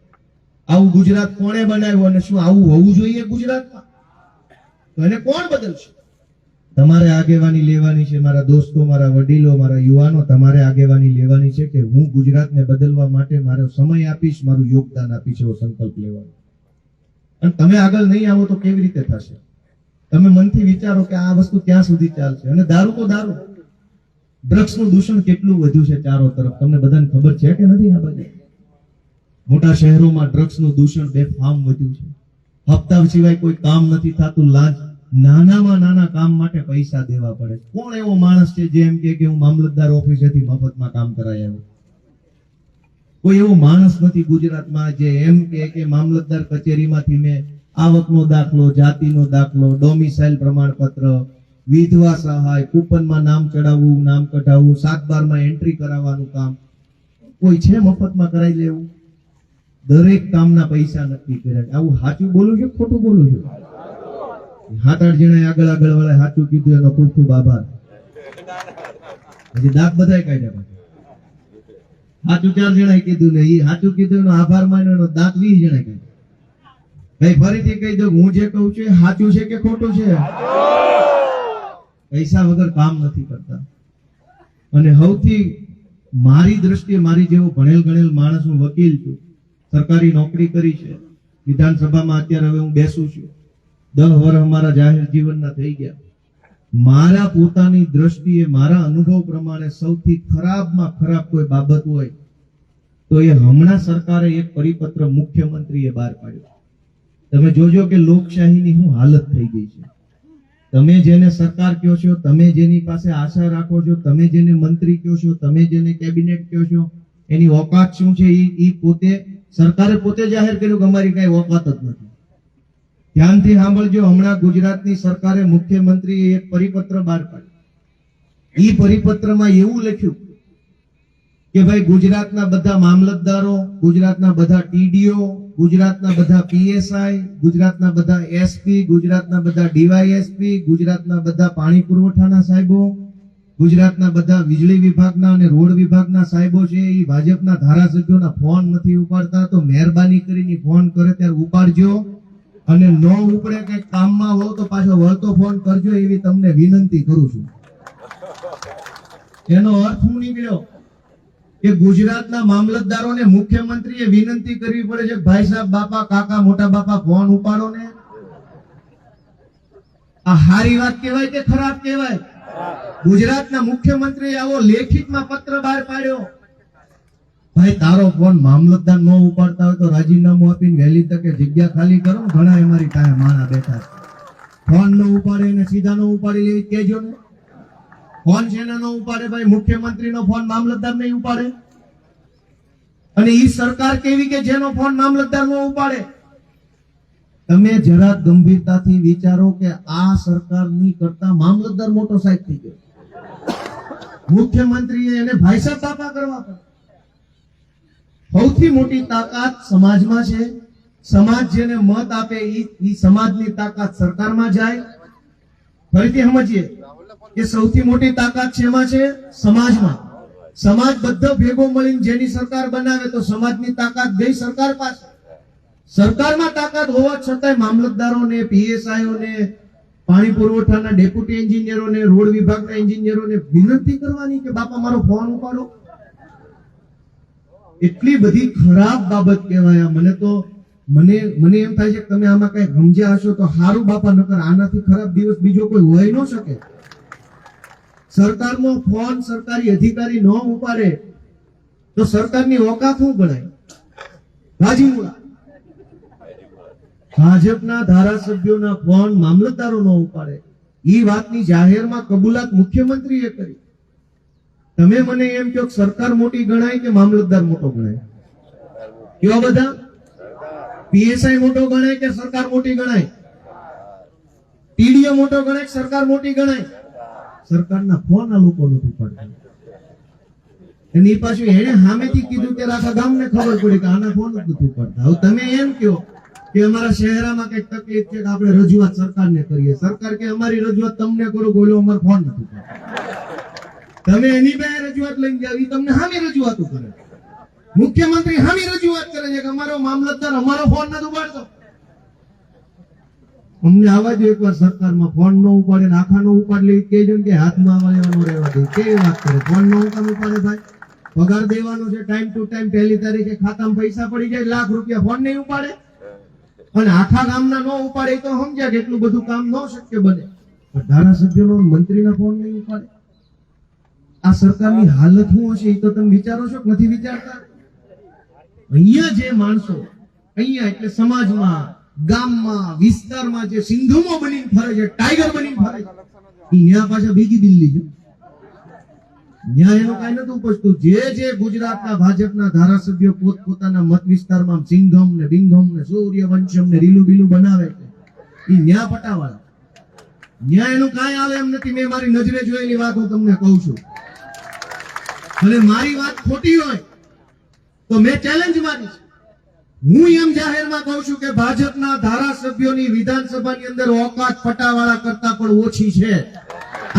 આવું ગુજરાત કોણે બનાવ્યું અને શું આવું હોવું જોઈએ ગુજરાતમાં? તો એને કોણ બદલશે? તમારે આગેવાની લેવાની છે મારા દોસ્તો, મારા વડીલો, મારા યુવાનો. તમારે આગેવાની લેવાની છે કે હું ગુજરાતને બદલવા માટે મારો સમય આપીશ, મારું યોગદાન આપીશ, એવો સંકલ્પ લેવાનો. અને તમે આગળ નહીં આવો તો કેવી રીતે થશે? તમે મનથી વિચારો કે આ વસ્તુ ક્યાં સુધી ચાલશે. અને દારૂ તો દારૂ, ડ્રગ્સનું દૂષણ કેટલું વધ્યું છે ચારો તરફ, તમને બધાને ખબર છે કે નથી? આ બધે મોટા શહેરોમાં ડ્રગ્સનું દૂષણ બેફામ વધ્યું છે. હપ્તા સિવાય કોઈ કામ નથી થતું. લાંચ, નાનામાં નાના કામ માટે પૈસા દેવા પડે. કોણ એવો માણસ છે જે એમ કે હું મામલતદાર ઓફિસેથી મફતમાં કામ કરાય આવ્યો? કોઈ એવો માણસ નથી ગુજરાતમાં જે એમ કે મામલતદાર કચેરીમાંથી મેં આવકનો દાખલો, જાતિનો દાખલો, ડોમિસાઇલ પ્રમાણપત્ર, વિધવા સહાય, કૂપનમાં નામ ચડાવવું, નામ કઢાવવું, 7/12માં એન્ટ્રી કરાવવાનું કામ કોઈ છે મફતમાં કરાવી લેવું? દરેક કામના પૈસા નક્કી કર્યા. આવું સાચું બોલું છું ખોટું બોલું છું? 7-8 જણાએ આગળ વાળા સાચું કીધું, એનો ખૂબ ખૂબ આભાર. હજી દાંત બધાય કાઢ્યા. સાચું 4 જણાએ કીધું ને એ સાચું કીધું એનો આભાર માન્યો, એનો દાંત 20 જણાએ કાઢ્યા. ભાઈ ફરીથી કહી દઉં, હું જે કહું છું એ સાચું છે કે ખોટું છે? પૈસા વગર કામ નથી કરતા. અને સૌથી મારી દ્રષ્ટિએ, મારી જેવો ભણેલ ગણેલ માણસ, હું વકીલ છું, સરકારી નોકરી કરી છે, વિધાનસભામાં અત્યારે હવે હું બેસું છું, 10 વર્ષ મારા જાહેર જીવનના થઈ ગયા. મારા પોતાની દ્રષ્ટિએ, મારા અનુભવ પ્રમાણે સૌથી ખરાબમાં ખરાબ કોઈ બાબત હોય તો એ હમણાં સરકારે એક પરિપત્ર મુખ્યમંત્રીએ બહાર પાડ્યો. તમે જોજો કે લોકશાહીની શું હાલત થઈ ગઈ છે. તમે જેને સરકાર કહો છો, તમે જેની પાસે આશા રાખો છો, તમે જેને મંત્રી કહો છો, તમે જેને કેબિનેટ કહો છો, એની ઓકાત શું છે એ પોતે સરકારે પોતે જાહેર કર્યું કે અમારી કઈ ઓકાત જ નથી. ધ્યાનથી સાંભળજો. હમણાં ગુજરાતની સરકારે મુખ્યમંત્રીએ એક પરિપત્ર બહાર પાડ્યો. ઈ પરિપત્રમાં એવું લખ્યું કે ભાઈ ગુજરાતના બધા મામલતદારો, ગુજરાતના બધા ટીડીઓ, ગુજરાતના બધા પીએસઆઈ, ગુજરાતના બધા એસપી, ગુજરાતના બધા ડીવાયએસપી, ગુજરાતના બધા પાણી પુરવઠાના સાહેબો, ગુજરાતના બધા વીજળી વિભાગના અને રોડ વિભાગના સાહેબો છે, એ ભાજપના ધારાસભ્યોના ફોન નથી ઉપાડતા, તો મહેરબાની કરીને ફોન કરે ત્યારે ઉપાડજો, અને ન ઉપડે કઈ કામમાં હો તો પાછો વળતો ફોન કરજો, એવી તમને વિનંતી કરું છું. એનો અર્થ શું નીકળ્યો કે ગુજરાતના મામલતદારોને મુખ્યમંત્રીએ વિનંતી કરવી પડે છે, ભાઈ સાહેબ, બાપા, કાકા, મોટા બાપા, ફોન ઉપાડો ને. આ હારી વાત કહેવાય કે ખરાબ કહેવાય? ગુજરાતના મુખ્યમંત્રીએ આવો લેખિતમાં પત્ર બહાર પાડ્યો, ભાઈ તારો ફોન મામલતદાર ન ઉપાડતા હોય તો રાજીનામું આપીને વહેલી તકે જગ્યા ખાલી કરો. ઘણા અમારી પાસે માણા બેઠા છે, ફોન ન ઉપાડે ને સીધા ન ઉપાડી લેવી કહેજો ને. ફોન છે ને ન ઉપાડે, ભાઈ મુખ્યમંત્રીનો ફોન મામલતદાર નહીં ઉપાડે, અને ઈ સરકાર કેવી કે જેનો ફોન મામલતદાર ન ઉપાડે. તમે જરા ગંભીરતાથી વિચારો કે આ સરકારની કરતા મામલતદાર મોટો સાહેબ થઈ ગયો. મુખ્યમંત્રીએ એને ભાઈ સાહેબ બાપા કરવા પડે. સૌથી મોટી તાકાત સમાજમાં છે. સમાજ જેને મત આપે ઈ સમાજની તાકાત સરકારમાં જાય. ફરીથી સમજીએ કે સૌથી મોટી તાકાત શેમાં છે? સમાજમાં. સમાજ બધો ભેગો મળીને જેની સરકાર બનાવે તો સમાજની તાકાત ગઈ સરકાર પાસે. સરકારમાં તાકાત હોવા છતાંય મામલતદારોને, પીએસઆઈઓને, પાણી પુરવઠાના ડેપ્યુટી એન્જિનિયરોને, રોડ વિભાગના એન્જિનિયરોને વિનંતી કરવાની કે બાપા મારો ફોન ઉપાડો. એટલી બધી ખરાબ બાબત કહેવાય. મને એમ થાય છે કે તમે આમાં કઈ સમજ્યા હશો તો સારું બાપા, નકર આનાથી ખરાબ દિવસ બીજો કોઈ હોય ન શકે. સરકારનો ફોન સરકારી અધિકારી ન ઉપાડે તો સરકારની ઓકાત શું ગણાય? ભાજીમુળા. ભાજપના ધારાસભ્યોના ફોન મામલતદારો ન ઉપાડે, એ વાતની જાહેરમાં કબૂલાત મુખ્યમંત્રીએ કરી. તમે મને એમ કહો સરકાર મોટી ગણાય કે મામલતદાર મોટો ગણાય? કેવા બધા? પીએસઆઈ મોટો ગણાય કે સરકાર મોટી ગણાય? ટીડીઓ મોટો ગણાય કે સરકાર મોટી ગણાય? સરકારના ફોન આ લોકો નથી ઉપાડતા. એની પાછું એને સામેથી કીધું કે આખા ગામને ખબર પડી કે આના ફોન જ નથી ઉપાડતા. હવે તમે એમ કહો કે અમારા શહેરમાં કઈક તકલીફ છે કે આપણે રજૂઆત સરકારને કરીએ. સરકાર કે અમારી રજૂઆત તમને કરો, બોલો અમારો ફોન નથી ઉપાડતા. તમે એની પાસે રજૂઆત લઈને જાવ, તમને સામી રજૂઆતો કરે. મુખ્યમંત્રી સામી રજૂઆત કરે છે કે અમારો મામલતદાર અમારો ફોન નથી ઉપાડતો. અમને આવા જો એકવાર સરકારમાં ફોન ન ઉપાડે ને આખા નો ઉપાડ લઈ કહેજો કે હાથમાં આવવાનો રહેવા દે. કેવી વાત કરે? ફોન નો ઉપાડે ભાઈ, પગાર દેવાનો છે ટાઈમ ટુ ટાઈમ, પહેલી તારીખે ખાતામાં પૈસા પડી જાય, લાખ રૂપિયા, ફોન નહીં ઉપાડે. અને આખા ગામના નો ઉપાડે તો સમજ્યા કે એટલું બધું કામ ન શક્ય બને. ધારાસભ્યોનો, મંત્રીના ફોન નહીં ઉપાડે. આ સરકારની હાલત શું હશે એ તો તમે વિચારો છો કે નથી વિચારતા? અહીંયા જે માણસો, અહીંયા એટલે સમાજમાં, ગામમાં, વિસ્તારમાં જે સિંધુમો બનીને ફરે છે, ટાઈગર બનીને ફરે છે, ત્યાં પાછા બીજી દિલ્હી છે. ત્યાં એનું કઈ નથી ઉપજતું. જે ગુજરાતના ભાજપના ધારાસભ્યો પોતપોતાના મત વિસ્તારમાં સિંઘમ ને બિંઘમ ને સૂર્યવંશમ ને રીલું બીલું બનાવે છે, એ ન્યા પટાવાળા. ન્યા એનું કઈ આવે એમ નથી. મેં મારી નજરે જોયેલી વાત હું તમને કહું છું. અને મારી વાત ખોટી હોય તો મેં ચેલેન્જ મારી છે. હું એમ જાહેરમાં કહું છું કે ભાજપના ધારાસભ્યોની વિધાનસભાની અંદર ઓકાત પટાવાળા કરતા પણ ઓછી છે.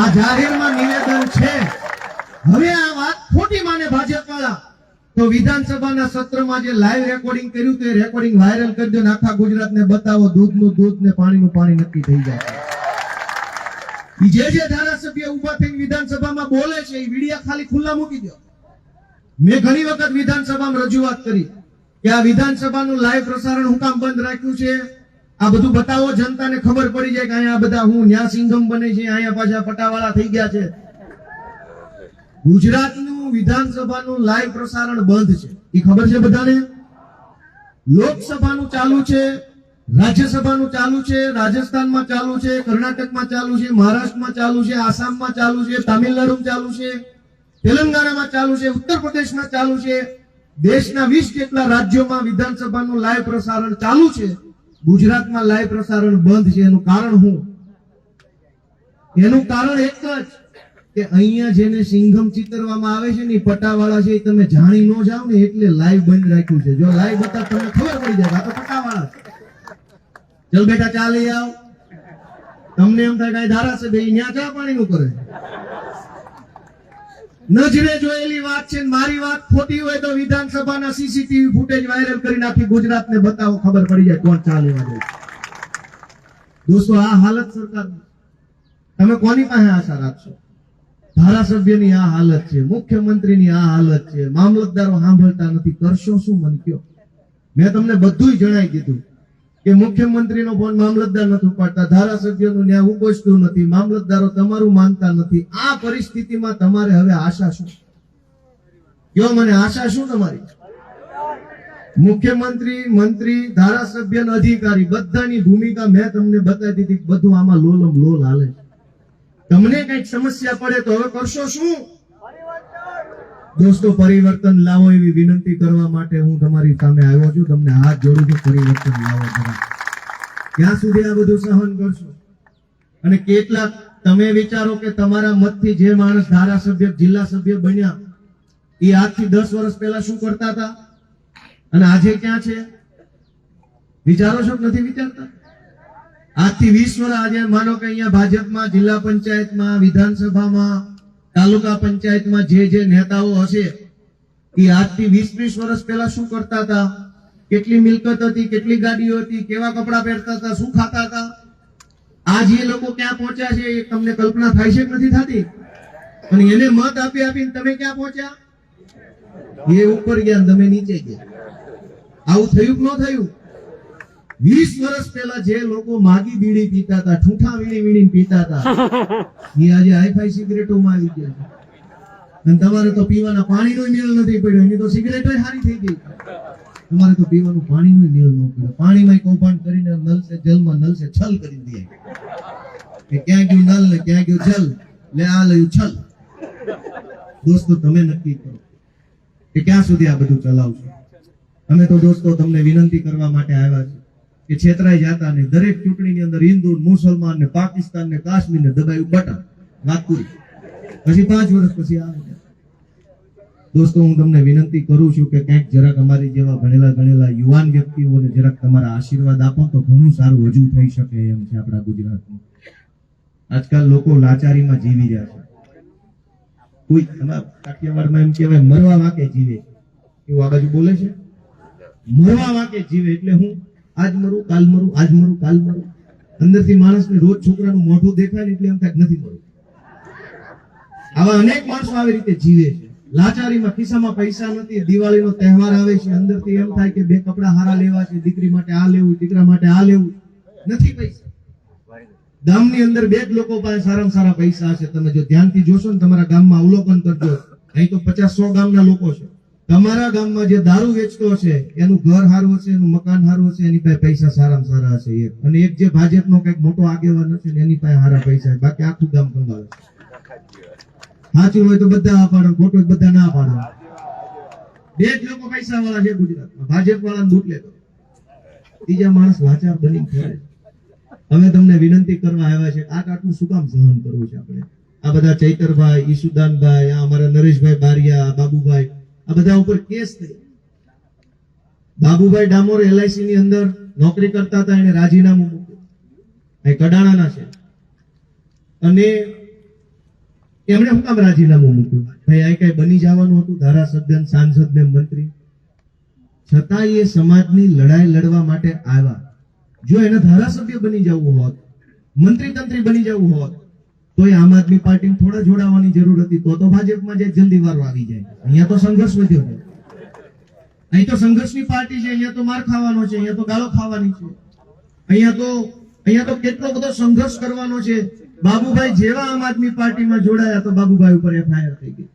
આ જાહેરમાં નિવેદન છે. હવે આ વાત ખોટી માને ભાજપ વાળા તો વિધાનસભાના સત્રમાં જે લાઈવ રેકોર્ડિંગ કર્યું તે રેકોર્ડિંગ વાયરલ કરી દો, આખા ગુજરાતને બતાવો. દૂધનું દૂધ ને પાણીનું પાણી નક્કી થઈ જાય. જે ધારાસભ્ય ઉભા થઈને વિધાનસભામાં બોલે છે એ વિડિયા ખાલી ખુલ્લા મૂકી દો. મેં ઘણી વખત વિધાનસભામાં રજૂઆત કરી કે આ વિધાનસભાનું લાઈવ પ્રસારણ હું કામ બંધ રાખ્યું છે. આ બધું બતાવો, જનતાને ખબર પડી જાય કે અહીંયા બધા હું ન્યા સિંઘમ બને છે, અહીંયા પાછા પટાવાળા થઈ ગયા છે. ગુજરાતનું વિધાનસભાનું લાઈવ પ્રસારણ બંધ છે, એ ખબર છે બધાને. લોકસભાનું ચાલુ છે, રાજ્યસભાનું ચાલુ છે, રાજસ્થાનમાં ચાલુ છે, કર્ણાટકમાં ચાલુ છે, મહારાષ્ટ્રમાં ચાલુ છે, આસામમાં ચાલુ છે, તામિલનાડુમાં ચાલુ છે, તેલંગાણામાં ચાલુ છે, ઉત્તર પ્રદેશમાં ચાલુ છે. દેશના 20 જેટલા રાજ્યોમાં વિધાનસભાનું લાઈવ પ્રસારણ ચાલુ છે. ગુજરાતમાં લાઈવ પ્રસારણ બંધ છે. એનું કારણ શું? એનું કારણ એક જ કે અહીંયા જેને સિંઘમ ચિતરવામાં આવે છે ને એ પટાવાળા છે, એ તમે જાણી ન જાવ ને એટલે લાઈવ બંધ રાખ્યું છે. જો લાઈવ બતા તમને ખબર પડી જાય આ તો પટાવાળા છે. ચલ બેટા ચા લઈ આવ. તમને એમ થાય કઈ ધારાસભ્ય ન્યા ચા પાણી નું કરે. નજરે જોયેલી વાત છે. મારી વાત ખોટી હોય તો વિધાનસભાના સીસીટીવી ફૂટેજ વાયરલ કરી નાખી ગુજરાતને બતાવો, ખબર પડી જાય કોણ ચા લેવા જાય. દોસ્તો આ હાલત સરકારની, તમે કોની પાસે આશા રાખશો? ધારાસભ્યની આ હાલત છે, મુખ્યમંત્રીની આ હાલત છે, મામલતદારો સાંભળતા નથી. કરશો શું મન કયો? મેં તમને બધું જણાવી દીધું કે મુખ્યમંત્રીનો ફોન મામલતદાર નથી ઉપાડતા, ધારાસભ્યનું ન્યાય ઉપજતું નથી, મામલતદારો તમારું માનતા નથી. આ પરિસ્થિતિમાં તમારે હવે આશા શું? કયો મને, આશા શું તમારી? મુખ્યમંત્રી, મંત્રી, ધારાસભ્ય, અધિકારી બધાની ભૂમિકા મેં તમને બતાવી દીધી. બધું આમાં લોલમ લોલ હાલે. તમને કઈક સમસ્યા પડે તો હવે કરશો શું? દોસ્તો પરિવર્તન લાવો એવી વિનંતી કરવા માટે હું તમારી સામે આવ્યો છું. તમને હાથ જોડું છું, પરિવર્તન લાવો. ક્યાં સુધી આ બધું સહન કરશો? અને કેટલાક તમે વિચારો કે તમારા મતથી જે માણસ ધારાસભ્ય, જિલ્લા સભ્ય બન્યા એ આજથી 10 વર્ષ પહેલા શું કરતા હતા અને આજે ક્યાં છે? વિચારો છો કે નથી વિચારતા? આજથી 20 વર્ષ આજે માનો કે અહીંયા ભાજપમાં, જિલ્લા પંચાયતમાં, વિધાનસભામાં, તાલુકા પંચાયતમાં જે નેતાઓ હશે એ આજથી 20-20 વર્ષ પહેલા શું કરતા હતા? કેટલી મિલકત હતી, કેટલી ગાડીઓ હતી, કેવા કપડા પહેરતા હતા, શું ખાતા હતા? આજ એ લોકો ક્યાં પહોંચ્યા છે એ તમને કલ્પના થાય છે કે નથી થતી? અને એને મત આપી આપીને તમે ક્યાં પહોંચ્યા? એ ઉપર ગયા, તમે નીચે ગયા. આવું થયું કે ન થયું? 20 વર્ષ પહેલા જે લોકો માગી બીડી પીતા હતા, ઠૂઠા વીણી પીતા હતા, એ આજે હાઈફાઈ સિગરેટોમાં આવી ગયા છે. અને તમારે તો પીવાના પાણીનો મેળ નથી પડ્યો, એની તો સિગરેટો સારી થઈ ગઈ. તમારે તો પીવાનું પાણીનો મેળ ન પડ્યો. પાણીમાં કૌભાંડ કરીને નલ સે જલમાં નલ સે છલ કરી દે કે ક્યાં ગયું નલ ને ક્યાં ગયું જલ, લે આ લયું છલ. દોસ્તો તમે નક્કી કરો કે ક્યાં સુધી આ બધું ચલાવશો. અમે તો દોસ્તો તમને વિનંતી કરવા માટે આવ્યા છે કે છેતરાઈ જાતા નહીં. દરેક ચૂંટણીની અંદર હિન્દુ, મુસલમાન ને પાકિસ્તાન ને કાશ્મીર ને દબાયું બટન, વાત પૂરી. પછી 5 વર્ષ પછી આવે. દોસ્તો હું તમને વિનંતી કરું છું કે કંઈક જરાક અમારી જેવા ભણેલા યુવાન વ્યક્તિઓને જરાક તમારા આશીર્વાદ આપો તો ઘણું સારું હજુ થઈ શકે એમ છે આપણા ગુજરાતમાં. આજકાલ લોકો લાચારીમાં જીવી રહ્યા છે. કોઈ કાઠિયાવાડમાં એમ કહેવાય મરવા વાકે જીવે છે, એવું આ બાજુ બોલે છે. મરવા વાકે જીવે એટલે હું આજ મરું કાલ મરું, આજ મરું કાલ મરું. અંદરથી માણસને રોજ છોકરાનું મોઢું દેખાય ને એટલે એમ થાય નથી મરું. આવા અનેક માણસો આવી રીતે જીવે છે લાચારીમાં. ખિસ્સામાં પૈસા નથી, દિવાળીનો તહેવાર આવે છે, અંદરથી એમ થાય કે 2 કપડા હારા લેવા છે, દીકરી માટે આ લેવું, દીકરા માટે આ લેવું, નથી પૈસા. ગામની અંદર 2 જ લોકો પાસે સારામાં સારા પૈસા છે. તમે જો ધ્યાનથી જોશો ને તમારા ગામમાં અવલોકન કરજો, અહીં તો 50-100 ગામના લોકો છે. તમારા ગામમાં જે દારૂ વેચતો હશે એનું ઘર સારું હશે, એનું મકાન સારું હશે, એની પાસે પૈસા સારામાં સારા હશે. અને એક જે ભાજપનો કઈક મોટો આગેવાન હશે ને એની પાસે સારા પૈસા, બાકી આખું ગામ કંગાળે. સાચું હોય તો બધા આ પાડો, ખોટું બધા ના પાડો. 2 જ લોકો પૈસા વાળા છે ગુજરાતમાં, ભાજપ વાળા બૂટ લેતો, ત્રીજા માણસ લાચાર બની ફરે. અમે તમને વિનંતી કરવા આવ્યા છે આટલું શું કામ સહન કરવું છે આપણે? આ બધા ચૈતરભાઈ, ઈસુદાનભાઈ, આ અમારા નરેશભાઈ બારિયા, બાબુભાઈ, આ બધા ઉપર કેસ થયા. બાબુભાઈ ડામોર LIC ની અંદર નોકરી કરતા હતા, એને રાજીનામું મૂક્યું. એ કડાણાના છે. અને એમણે શું કામ રાજીનામું મૂક્યું? ભાઈ આ કઈ બની જવાનું હતું ધારાસભ્ય, સાંસદ ને મંત્રી, છતાં એ સમાજની લડાઈ લડવા માટે આવ્યા. જો એને ધારાસભ્ય બની જવું હોત, મંત્રી તંત્રી બની જવું હોત તો એ આમ આદમી પાર્ટી થોડા જોડાવાની જરૂર હતી. તો ભાજપમાં જે જલ્દી વારો આવી જાય. અહીંયા તો સંઘર્ષ વધ્યો છે. અહીં તો સંઘર્ષની પાર્ટી છે. અહીંયા તો માર ખાવાનો છે, અહીંયા તો ગાળો ખાવાની છે, અહીંયા તો કેટલો બધો સંઘર્ષ કરવાનો છે. બાબુભાઈ જેવા આમ આદમી પાર્ટીમાં જોડાયા તો બાબુભાઈ ઉપર FIR થઈ ગઈ.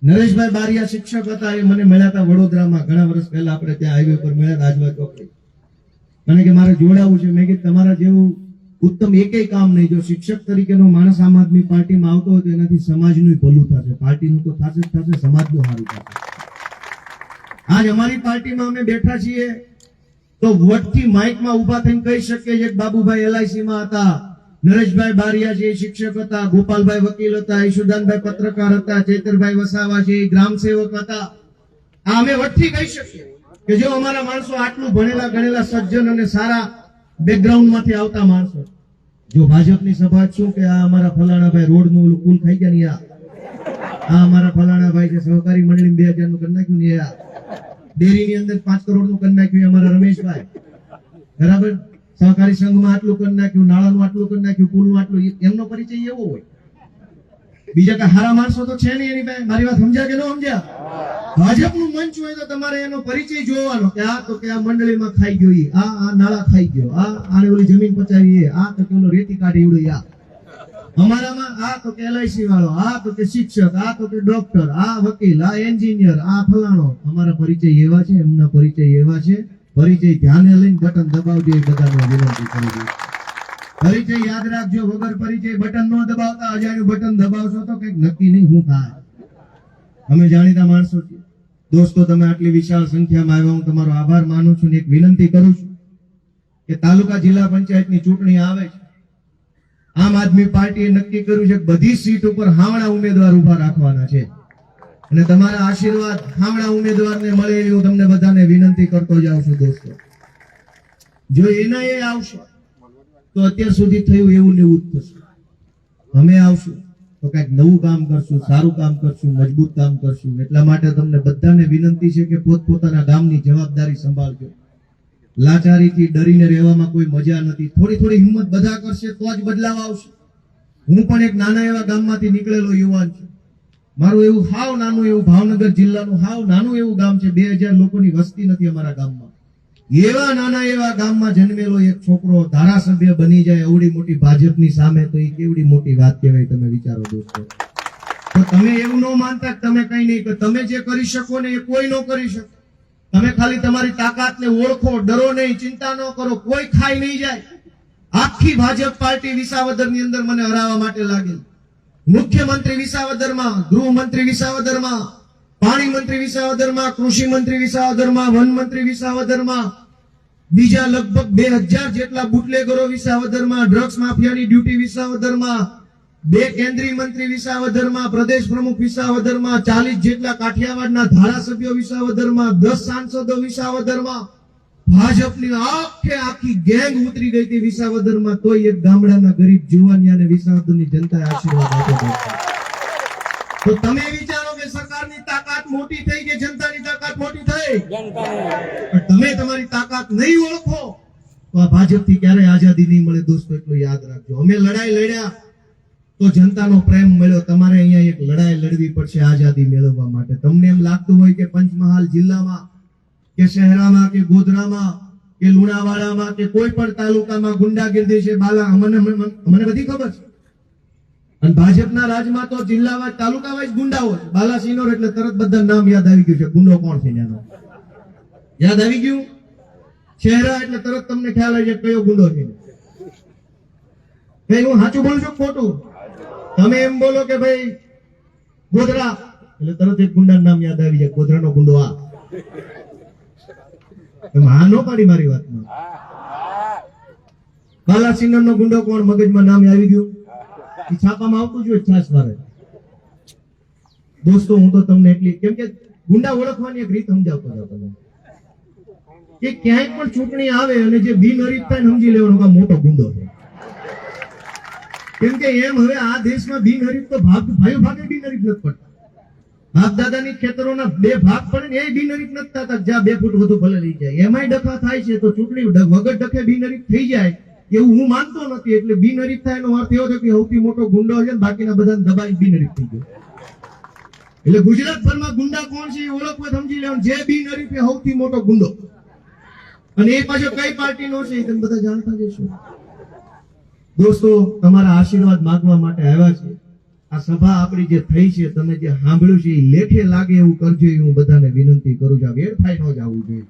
નરેશભાઈ બારિયા શિક્ષક હતા, એ મને મળ્યા હતા વડોદરામાં ઘણા વર્ષ પહેલા. આપણે ત્યાં હાઈવે પર મળ્યા રાજવા ચોકડી. મને કે મારે જોડાવું છે. મેં કીધું તમારા જેવું ઉત્તમ એકેય કામ નહીં. જો શિક્ષક તરીકેનો માણસ આમ આદમી પાર્ટીમાં આવતો હોય તો એનાથી સમાજનું ભલું થશે, પાર્ટીનું તો થશે જ થશે, સમાજનું સારું થશે. આજ અમારી પાર્ટીમાં અમે બેઠા છીએ તો વટથી માઇકમાં ઉભા થઈને કહી શકીએ કે બાબુભાઈ LIC માં હતા, નરેશભાઈ બારિયા છે શિક્ષક હતા, ગોપાલભાઈ વકીલ હતા, ઈશુદાનભાઈ પત્રકાર હતા, ચૈતરભાઈ વસાવા છે ગ્રામ સેવક હતા. આ અમે વટથી કહી શકીએ કે જો અમારા માણસો આટલું ભણેલા ગણેલા સજ્જન અને સારા બેકગ્રાઉન્ડ માંથી આવતા માણસો. જો ભાજપની સભા શું કે આ અમારા ફલાણા ભાઈ રોડ નું પુલ ખાઈ ગયા ને આ અમારા ફલાણા ભાઈ છે સહકારી મંડળી 2000 નું કરી નાખ્યું ને ડેરીની અંદર 5 કરોડ નું કરી નાખ્યું અમારા રમેશભાઈ, બરાબર, સહકારી સંઘમાં આટલું કરી નાખ્યું, નાણાંનું આટલું કરી નાખ્યું, પુલનું આટલું. એમનો પરિચય એવો હોય. બીજા કઈ હારા માણસો તો છે નહીં એની પાસે. મારી વાત સમજ્યા કે ન સમજ્યા? ભાજપનું મંચ હોય તો તમારે એનો પરિચય જોવાનો કે આ તો કે આ મંડળીમાં ખાઈ ગયો, આ નાળા ખાઈ ગયો, આને ઓલી જમીન પચાવી, આ તો કે ઓલો રેતી કાઢી ઉડ્યો, અમારામાં આ તો કે LIC વાળો, આ તો કે શિક્ષક, આ તો કે ડોક્ટર, આ વકીલ, આ એન્જિનિયર, આ ફલાણો. અમારા પરિચય એવા છે, એમના પરિચય એવા છે. પરિચય ધ્યાને લઈને બટન દબાવજો એ બધાને વિનંતી કરી દઉં. પરિચય યાદ રાખજો, વગર પરિચય બટન ન દબાવતા. અજાણ્યું બટન દબાવશો તો કઈક નક્કી નહીં હું થાય. અમે જાણીતા માણસો છીએ. દોસ્તો, તમે આટલી વિશાળ સંખ્યામાં આવ્યા, હું તમારો આભાર માનું છું. એક વિનંતી કરું છું કે તાલુકા જિલ્લા પંચાયતની ચૂંટણી આવે છે. આમ આદમી પાર્ટીએ નક્કી કર્યું છે કે બધી સીટ ઉપર હાવણા ઉમેદવાર ઉભા રાખવાના છે અને તમારા આશીર્વાદ હાવણા ઉમેદવારને મળે એવી હું તમને બધાને વિનંતી કરતો જાઉં છું. દોસ્તો, જો એના એ આવશે તો અત્યાર સુધી થયું એવું ને એવું જ થશે. અમે આવશું તો કઈક નવું કામ કરશું, સારું કામ કરશું, મજબૂત કામ કરશું. એટલા માટે તમને બધાને વિનંતી છે કે પોતપોતાના ગામની જવાબદારી સંભાળજો. લાચારીથી ડરીને રહેવામાં કોઈ મજા નથી. થોડી હિંમત બધા કરશે તો જ બદલાવ આવશે. હું પણ એક નાના એવા ગામમાંથી નીકળેલો યુવાન છું. મારું એવું હાવ નાનું એવું ભાવનગર જિલ્લાનું હાવ નાનું એવું ગામ છે. 2000 લોકોની વસ્તી નથી અમારા ગામમાં. એવા નાના એવા ગામમાં જન્મેલો એક છોકરો ધારાસભ્ય બની જાય એવડી મોટી ભાજપની સામે, તો એ કેવડી મોટી વાત કહેવાય. તમે વિચારો દોસ્તો. તો તમે એવું ન માનતા કે તમે કઈ નહીં, કે તમે જે કરી શકો ને એ કોઈ ન કરી શકે. તમે ખાલી તમારી તાકાતને ઓળખો, ડરો નહીં, ચિંતા ન કરો, કોઈ ખાઈ નહીં જાય. આખી ભાજપ પાર્ટી વિસાવદરની અંદર મને હરાવવા માટે લાગેલી. મુખ્યમંત્રી વિસાવદરમાં, ગૃહમંત્રી વિસાવદરમાં, પાણી મંત્રી વિસાવદરમાં, કૃષિ મંત્રી વિસાવદરમાં, વન મંત્રી વિસાવદરમાં, બીજા લગભગ 2000 જેટલા બુટલેગરો વિસાવદરમાં, ડ્રગ્સ માફિયાની ડ્યુટી વિસાવદરમાં, 2 કેન્દ્રીય મંત્રી વિસાવદરમાં, પ્રદેશ પ્રમુખ વિસાવદરમાં, 40 જેટલા કાઠિયાવાડના ધારાસભ્યો વિસાવદરમાં, 10 સાંસદો વિસાવદરમાં, ભાજપની આખી ગેંગ ઉતરી ગઈ હતી વિસાવદરમાં. તોય એક ગામડાના ગરીબ જુવાનિયાને વિસાવદરની જનતાએ આશીર્વાદ આપ્યો. તો તમે વિચારો કે સરકારની તાકાત મોટી થઈ કે જનતાની તાકાત મોટી થઈ? પણ તમે તમારી તાકાત નહીં ઓળખો તો આ ભાજપથી ક્યારેય આઝાદી નહીં મળે. દોસ્તો, એટલું યાદ રાખજો. અમે લડાઈ લડ્યા તો જનતાનો પ્રેમ મળ્યો. તમારે અહીંયા એક લડાઈ લડવી પડશે આઝાદી મેળવવા માટે. તમને એમ લાગતું હોય કે પંચમહાલ જિલ્લામાં કે શહેરામાં કે ગોધરામાં કે લુણાવાડામાં કે કોઈ પણ તાલુકામાં ગુંડાગીરી છે, મને બધી ખબર છે. અને ભાજપના રાજમાં તો જિલ્લા વાઇઝ તાલુકા વાઇઝ ગુંડાઓ છે. બાલાસિનોર એટલે તરત બધા નામ યાદ આવી ગયું છે. ગુંડો કોણ છે એનો યાદ આવી ગયું. શહેરા એટલે તરત તમને ખ્યાલ આવી જાય કયો ગુંડો છે. હું સાચું બોલું છું ખોટું? તમે એમ બોલો કે ભાઈ ગોધરા એટલે તરત એક ગુંડાનું નામ યાદ આવી જાય. ગોધરાનો ગુંડો આ. હા નો પાડી મારી વાતમાં. બાલાસિનોર નો ગુંડો કોણ? મગજમાં નામ આવી ગયું. છાપામાં આવતું જોઈએ છાસ વારે. દોસ્તો, હું તો તમને એટલી, કેમ કે ગુંડા ઓળખવાની એક રીત સમજાવતો જાઉં તમને કે ક્યાંય પણ ચૂંટણી આવે અને જે બિનહરીફ થાય સમજી લેવાનું કે મોટો ગુંડો છે. કેમ કે એમ હવે આ દેશમાં બિનહરીફ તો ભાગે બિનહરીફ નથી પડતા. બાપ દાદાની ખેતરોના 2 ભાગ પડે ને એ બિનહરીફ નથી થતા. જ્યાં 2 ફૂટ વધુ ભલે લઈ જાય એમાંય ડખા થાય છે. તો ચૂંટણી વગર ડખે બિનહરીફ થઈ જાય એવું હું માનતો નથી. એટલે બિનહરીફ થાય એનો અર્થ એવો છે કે સૌથી મોટો ગુંડો છે, બાકીના બધાને દબાઈ બિનહરીફ થઈ ગયો. એટલે ગુજરાતભરમાં ગુંડા કોણ છે એ ઓળખવા સમજી લેવાનું. જે બિનહરીફ એ સૌથી મોટો ગુંડો. અને એ પાછો કઈ પાર્ટીનો છે એ તમે બધા જાણતા જ છો. દોસ્તો, તમારા આશીર્વાદ માંગવા માટે આવ્યા છે. આ સભા આપણી જે થઈ છે, તમે જે સાંભળ્યું છે એ લેખે લાગે એવું કરજો એ હું બધાને વિનંતી કરું છું. વેડફાઈ ન જવું જોઈએ.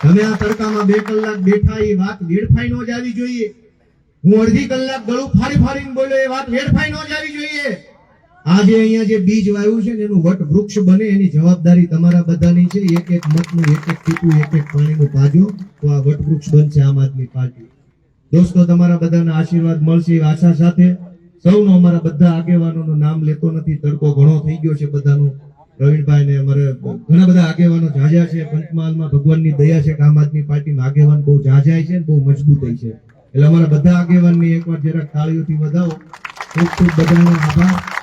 તમે આ તડકામાં 2 કલાક બેઠા એ વાત વેડફાઈ ન જવી જોઈએ. હું અડધી કલાક ગળું ફાડીને બોલ્યો એ વાત વેડફાઈ ન જવી જોઈએ. આજે અહીંયા જે બીજ વાવ્યું છે ને એનું વટ વૃક્ષ બને એની જવાબદારી તમારા બધાની છે. એક એક મતનું એક એક ટીપું એક એક પાણીનું પાજો તો આ વટ વૃક્ષ બનશે આમ આદમી પાર્ટી. દોસ્તો તમારા બધાના આશીર્વાદ મળશે એ આશા સાથે સૌનો અમારા બધા આગેવાનોનું નામ લેતો નથી, તડકો ઘણો થઈ ગયો છે બધાનું. પ્રવીણભાઈ ને અમારે ઘણા બધા આગેવાનો જાજા છે. પંચમહાલમાં ભગવાનની દયા છે કે આમ આદમી પાર્ટીમાં આગેવાન બહુ જાજાય છે, બહુ મજબૂતાઈ છે. એટલે અમારા બધા આગેવાનની એકવાર જરાક તાળીઓથી વધાવો. ખૂબ ખૂબ બધાનો આભાર.